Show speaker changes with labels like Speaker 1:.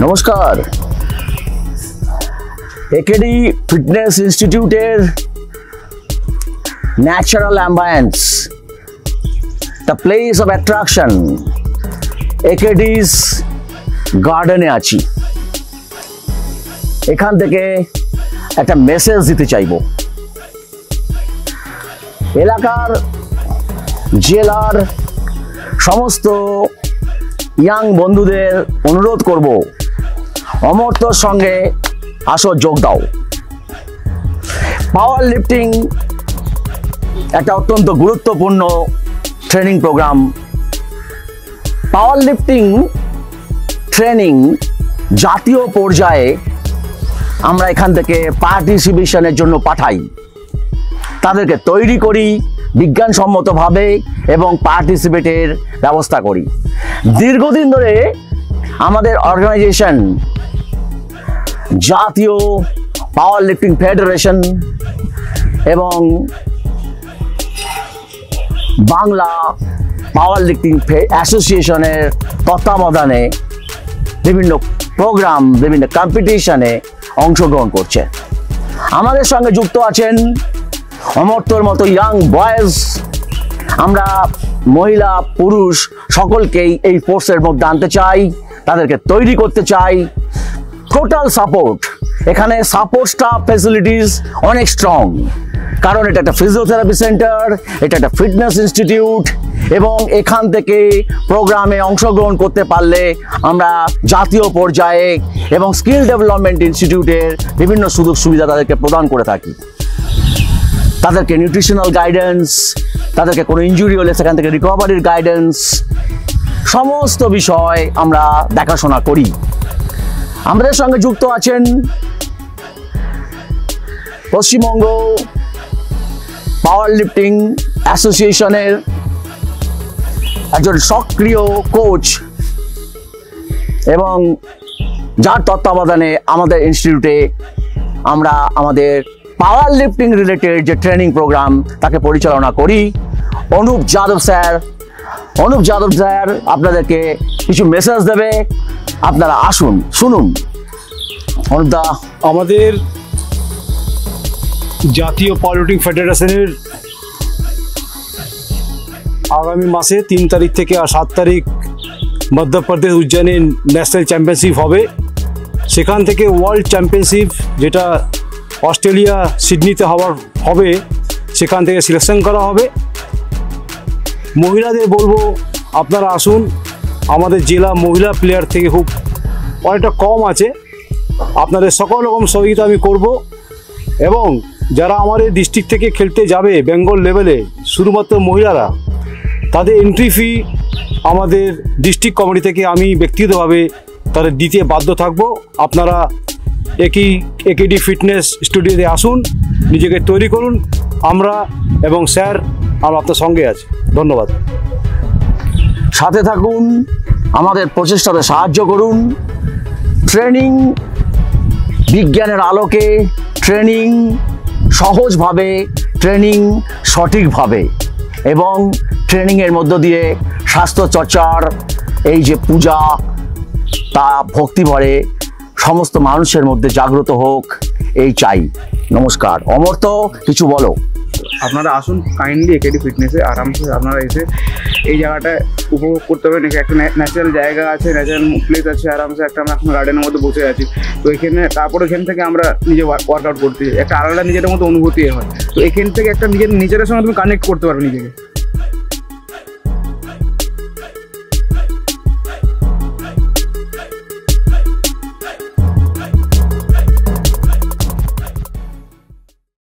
Speaker 1: নমস্কার। AKD fitness ইনস্টিটিউটের natural ambience, the place of attraction, AKD's গার্ডেনে আছি। এখান থেকে একটা মেসেজ দিতে চাইব। এলাকার জেলার সমস্ত ইয়াং বন্ধুদের অনুরোধ করব, অমর্ত্যর সঙ্গে আসো, যোগ দাও। পাওয়ার লিফটিং একটা অত্যন্ত গুরুত্বপূর্ণ training programme. Power lifting training জাতীয় পর্যায়ে আমরা এখান থেকে পার্টিসিপেশনের জন্য পাঠাই। তাদেরকে তৈরি করি বিজ্ঞানসম্মতভাবে এবং পার্টিসিপেটের ব্যবস্থা করি। দীর্ঘদিন ধরে আমাদের অর্গানাইজেশন জাতীয় পাওয়ার লিফটিং ফেডারেশন এবং বাংলা পাওয়ার লিফটিং অ্যাসোসিয়েশনের তত্ত্বাবধানে বিভিন্ন প্রোগ্রাম, বিভিন্ন কম্পিটিশনে অংশগ্রহণ করছে। আমাদের সঙ্গে যুক্ত আছেন অমর্ত্যর মতো ইয়াং বয়েজ। আমরা মহিলা পুরুষ সকলকেই এই ফোর্সের মধ্যে আনতে চাই, তাদেরকে তৈরি করতে চাই। টোটাল সাপোর্ট, এখানে সাপোর্ট স্টাফ ফ্যাসিলিটিস অনেক স্ট্রং, কারণ এটা একটা ফিজিওথেরাপি সেন্টার, এটা একটা ফিটনেস ইনস্টিটিউট এবং এখান থেকে প্রোগ্রামে অংশগ্রহণ করতে পারলে আমরা জাতীয় পর্যায়ে এবং স্কিল ডেভেলপমেন্ট ইনস্টিটিউটের বিভিন্ন সুযোগ সুবিধা তাদেরকে প্রদান করে থাকি। তাদেরকে নিউট্রিশনাল গাইডেন্স, তাদেরকে কোনো ইনজুরি হলে সেখান থেকে রিকভারির গাইডেন্স, সমস্ত বিষয় আমরা দেখাশোনা করি। আমাদের সঙ্গে যুক্ত আছেন পশ্চিমবঙ্গ পাওয়ার লিফটিং অ্যাসোসিয়েশনের একজন সক্রিয় কোচ এবং যার তত্ত্বাবধানে আমাদের ইনস্টিটিউটে আমরা আমাদের পাওয়ার লিফটিং রিলেটেড যে ট্রেনিং প্রোগ্রাম তাকে পরিচালনা করি। অনুপ যাদব স্যার আপনাদেরকে কিছু মেসেজ দেবে, আপনারা আসুন, শুনুন। অনুপদা,
Speaker 2: আমাদের জাতীয় পাওয়ার লিফটিং ফেডারেশনের আগামী মাসে 3 তারিখ থেকে 7 তারিখ মধ্যপ্রদেশ উজ্জয়নে ন্যাশনাল চ্যাম্পিয়নশিপ হবে। সেখান থেকে ওয়ার্ল্ড চ্যাম্পিয়নশিপ, যেটা অস্ট্রেলিয়া সিডনিতে হবে, সেখান থেকে সিলেকশন করা হবে। মহিলাদের বলবো আপনারা আসুন। আমাদের জেলা মহিলা প্লেয়ার থেকে খুব অনেকটা কম আছে। আপনাদের সকল রকম সহযোগিতা আমি করব এবং যারা আমাদের ডিস্ট্রিক্ট থেকে খেলতে যাবে বেঙ্গল লেভেলে, শুধুমাত্র মহিলারা, তাদের এন্ট্রি ফি আমাদের ডিস্ট্রিক্ট কমিটি থেকে আমি ব্যক্তিগতভাবে তাদের দিতে বাধ্য থাকব। আপনারা একেডি ফিটনেস স্টুডিওতে আসুন, নিজেকে তৈরি করুন। আমরা এবং স্যার আমরা আপনার সঙ্গে আছি। ধন্যবাদ।
Speaker 1: সাথে থাকুন, আমাদের প্রচেষ্টাতে সাহায্য করুন। ট্রেনিং বিজ্ঞানের আলোকে, ট্রেনিং সহজভাবে, ট্রেনিং সঠিকভাবে এবং ট্রেনিংয়ের মধ্য দিয়ে স্বাস্থ্যচর্চার এই যে পূজা, তা ভক্তিভরে সমস্ত মানুষের মধ্যে জাগ্রত হোক, এই চাই। নমস্কার। অমর্ত্য, কিছু বলো।
Speaker 3: আপনারা আসুন কাইন্ডলি একেডি ফিটনেসে, আরামসে আপনারা এসে এই জায়গাটা উপভোগ করতে পারেন। একটা ন্যাচারাল জায়গা আছে, ন্যাচারাল প্লেস আছে, আরামসে একটা আমরা এখন গার্ডেনের মধ্যে বসে আছি। তো এখানে তারপরে এখান থেকে আমরা নিজে ওয়ার্কআউট করতে একটা আলাদা নিজের মতো অনুভূতি হয়। তো এখান থেকে একটা নিজের নেচারের সঙ্গে তুমি কানেক্ট করতে পারবে নিজেকে।